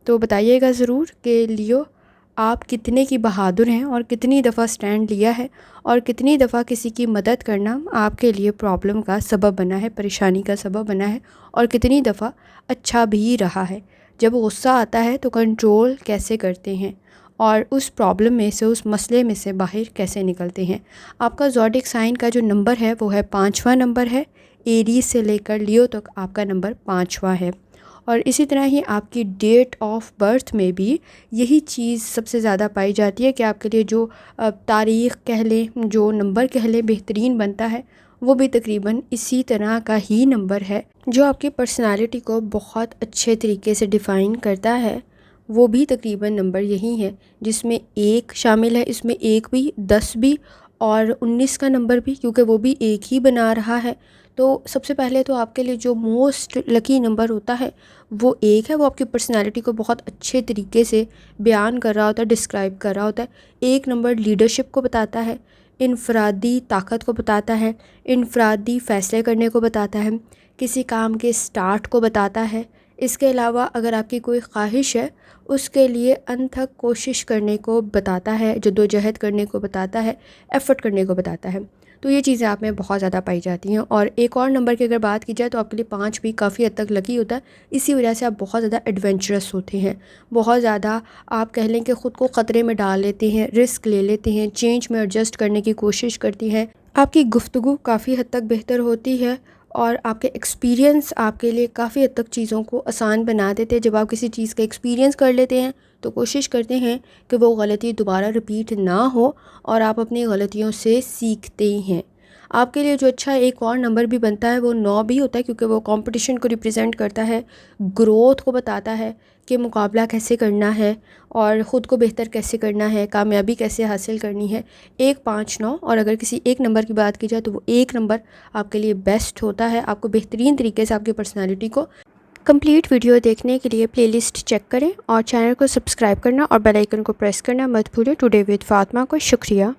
तो बताइएगा ज़रूर कि लियो आप कितने की बहादुर हैं और कितनी दफ़ा स्टैंड लिया है और कितनी दफ़ा किसी की मदद करना आपके लिए प्रॉब्लम का सबब बना है, परेशानी का सबब बना है, और कितनी दफ़ा अच्छा भी रहा है। जब गुस्सा आता है तो कंट्रोल कैसे करते हैं और उस प्रॉब्लम में से, उस मसले में से बाहर कैसे निकलते हैं। आपका ज़ोडिएक साइन का जो नंबर है वो है 5वां नंबर है। एरीज से लेकर लियो तक आपका नंबर 5वां है। और इसी तरह ही आपकी डेट ऑफ बर्थ में भी यही चीज़ सबसे ज़्यादा पाई जाती है कि आपके लिए जो तारीख़ कह लें, जो नंबर कह लें बेहतरीन बनता है, वो भी तकरीबन इसी तरह का ही नंबर है। जो आपकी पर्सनालिटी को बहुत अच्छे तरीके से डिफ़ाइन करता है वो भी तकरीबन नंबर यही है, जिसमें 1 शामिल है। इसमें 1 भी, 10 भी और 19 का नंबर भी, क्योंकि वो भी 1 ही बना रहा है। तो सबसे पहले तो आपके लिए जो मोस्ट लकी नंबर होता है वो 1 है। वो आपकी पर्सनालिटी को बहुत अच्छे तरीके से बयान कर रहा होता है, डिस्क्राइब कर रहा होता है। 1 नंबर लीडरशिप को बताता है, इनफरादी ताकत को बताता है, इनफरादी फ़ैसले करने को बताता है, किसी काम के स्टार्ट को बताता है। इसके अलावा अगर आपकी कोई ख्वाहिश है उसके लिए अनथक कोशिश करने को बताता है, जद्दोजहद करने को बताता है, एफ़र्ट करने को बताता है। तो ये चीज़ें आप में बहुत ज़्यादा पाई जाती हैं। और एक और नंबर की अगर बात की जाए तो आपके लिए 5 भी काफ़ी हद तक लकी होता है। इसी वजह से आप बहुत ज़्यादा एडवेंचरस होते हैं, बहुत ज़्यादा आप कह लें कि ख़ुद को ख़तरे में डाल लेते हैं, रिस्क ले लेते हैं, चेंज में एडजस्ट करने की कोशिश करती हैं। आपकी गुफ्तगू काफ़ी हद तक बेहतर होती है और आपके एक्सपीरियंस आपके लिए काफ़ी हद तक चीज़ों को आसान बना देते हैं। जब आप किसी चीज़ का एक्सपीरियंस कर लेते हैं तो कोशिश करते हैं कि वो गलती दोबारा रिपीट ना हो और आप अपनी गलतियों से सीखते हैं। आपके लिए जो अच्छा एक और नंबर भी बनता है वो 9 भी होता है, क्योंकि वो कंपटीशन को रिप्रेजेंट करता है, ग्रोथ को बताता है कि मुकाबला कैसे करना है और ख़ुद को बेहतर कैसे करना है, कामयाबी कैसे हासिल करनी है। 1, 5, 9 और अगर किसी एक नंबर की बात की जाए तो वो 1 नंबर आपके लिए बेस्ट होता है। आपको बेहतरीन तरीके से आपकी पर्सनालिटी को कंप्लीट वीडियो देखने के लिए प्लेलिस्ट चेक करें और चैनल को सब्सक्राइब करना और बेल आइकन को प्रेस करना मत भूलें। टुडे विद फातिमा को शुक्रिया।